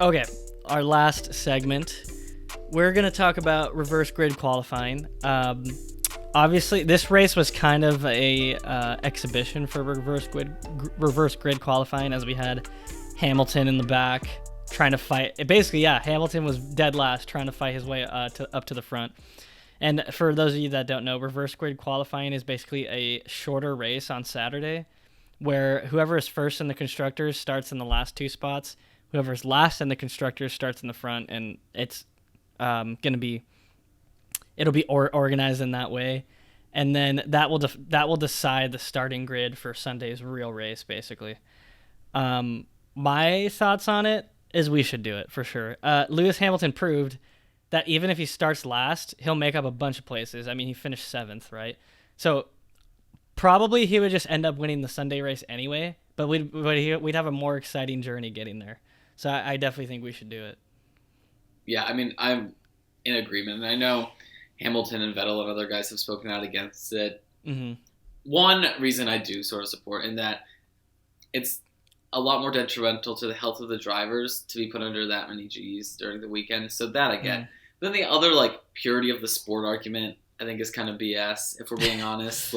Okay, our last segment. We're going to talk about reverse grid qualifying. Obviously, this race was kind of a exhibition for reverse grid qualifying, as we had Hamilton in the back trying to fight. Basically, Hamilton was dead last, trying to fight his way up to the front. And for those of you that don't know, reverse grid qualifying is basically a shorter race on Saturday, where whoever is first in the constructors starts in the last two spots. Whoever's last in the constructors starts in the front, and it's it'll be organized in that way, and then that will decide the starting grid for Sunday's real race, basically. My thoughts on it is we should do it for sure. Lewis Hamilton proved that even if he starts last, he'll make up a bunch of places. I mean, he finished 7th, right? So probably he would just end up winning the Sunday race anyway, but we'd have a more exciting journey getting there. So I definitely think we should do it. Yeah, I mean, I'm in agreement. And I know Hamilton and Vettel and other guys have spoken out against it. Mm-hmm. One reason I do sort of support in that it's a lot more detrimental to the health of the drivers to be put under that many Gs during the weekend. So that I get. Then the other, purity of the sport argument, I think is kind of BS, if we're being honest.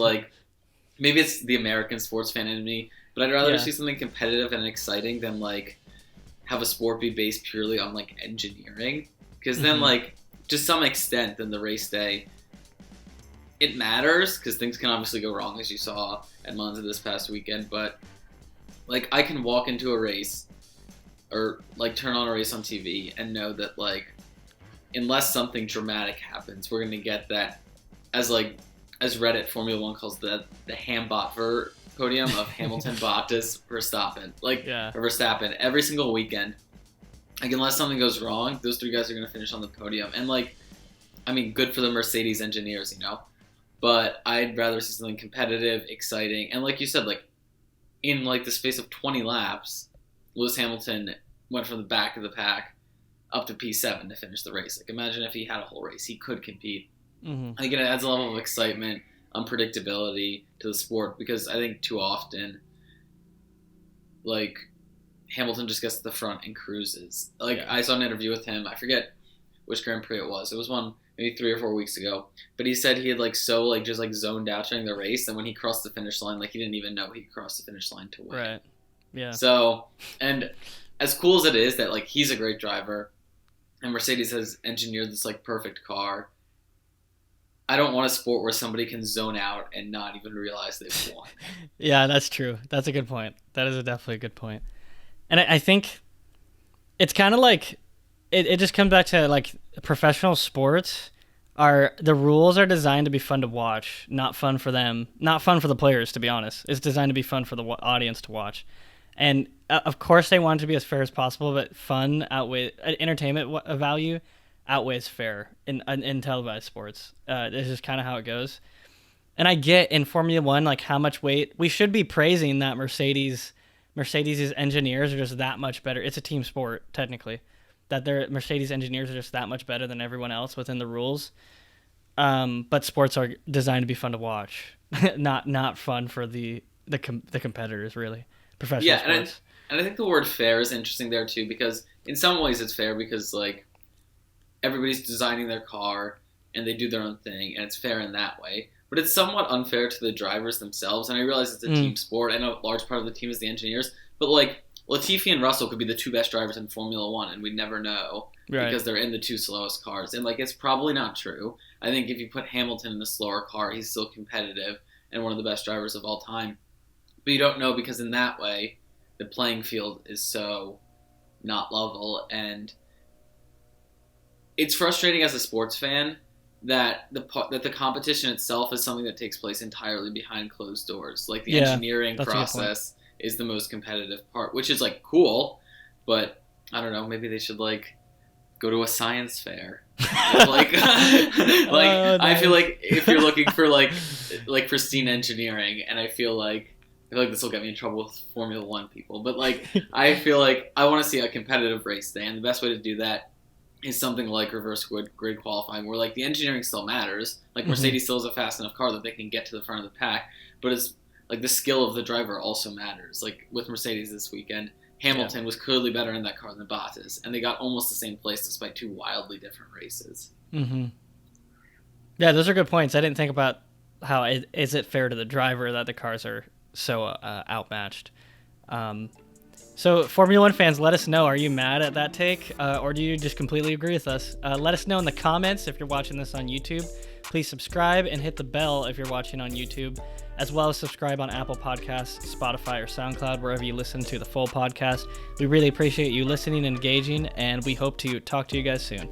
Maybe it's the American sports fan in me, but I'd rather see something competitive and exciting than, have a sport be based purely on, engineering. Because then, to some extent, then the race day, it matters, because things can obviously go wrong, as you saw at Monza this past weekend, but, I can walk into a race, or, turn on a race on TV, and know that, unless something dramatic happens, we're going to get that, as Reddit Formula 1 calls the Hambot podium of Hamilton, Bottas, Verstappen. Or Verstappen. Every single weekend, unless something goes wrong, those three guys are going to finish on the podium. And, good for the Mercedes engineers, But I'd rather see something competitive, exciting. And like you said, in, the space of 20 laps, Lewis Hamilton went from the back of the pack up to P7 to finish the race. Imagine if he had a whole race. He could compete. Mm-hmm. I think it adds a level of excitement, unpredictability to the sport, because I think too often, Hamilton just gets to the front and cruises. I saw an interview with him. I forget which Grand Prix it was. It was one maybe 3 or 4 weeks ago. But he said he had just zoned out during the race, and when he crossed the finish line, he didn't even know he crossed the finish line to win. Right. Yeah. So, and as cool as it is that he's a great driver, and Mercedes has engineered this perfect car, I don't want a sport where somebody can zone out and not even realize they've won. Yeah, that's true. That's a good point. That is definitely a good point. And I think it's kind of it just comes back to professional sports the rules are designed to be fun to watch, not fun for them, not fun for the players, to be honest. It's designed to be fun for the audience to watch. And of course they want it to be as fair as possible, but fun entertainment value outweighs fair in televised sports. This is kind of how it goes. And I get in Formula 1 how much weight we should be praising that Mercedes' engineers are just that much better. It's a team sport technically, that their Mercedes engineers are just that much better than everyone else within the rules. But sports are designed to be fun to watch, not fun for the competitors, really. Professional sports. And I think the word fair is interesting there too, because in some ways it's fair because everybody's designing their car and they do their own thing, and it's fair in that way. But it's somewhat unfair to the drivers themselves, and I realize it's a team sport. I know a large part of the team is the engineers, but Latifi and Russell could be the two best drivers in Formula 1, and we'd never know because they're in the two slowest cars. And it's probably not true. I think if you put Hamilton in the slower car, he's still competitive and one of the best drivers of all time. But you don't know, because in that way, the playing field is so not level, and it's frustrating as a sports fan that the competition itself is something that takes place entirely behind closed doors. The engineering process is the most competitive part, which is cool, but I don't know, maybe they should go to a science fair. I feel if you're looking for pristine engineering, and I feel this will get me in trouble with Formula 1 people, but I feel I want to see a competitive race day, and the best way to do that is something like reverse grid qualifying, where the engineering still matters. Mercedes still has a fast enough car that they can get to the front of the pack, but it's the skill of the driver also matters. With Mercedes this weekend, Hamilton was clearly better in that car than Bottas, and they got almost the same place despite two wildly different races. Mm-hmm. Yeah, those are good points. I didn't think about how is it fair to the driver that the cars are so outmatched. So Formula One fans, let us know. Are you mad at that take, or do you just completely agree with us? Let us know in the comments if you're watching this on YouTube. Please subscribe and hit the bell if you're watching on YouTube, as well as subscribe on Apple Podcasts, Spotify, or SoundCloud, wherever you listen to the full podcast. We really appreciate you listening and engaging, and we hope to talk to you guys soon.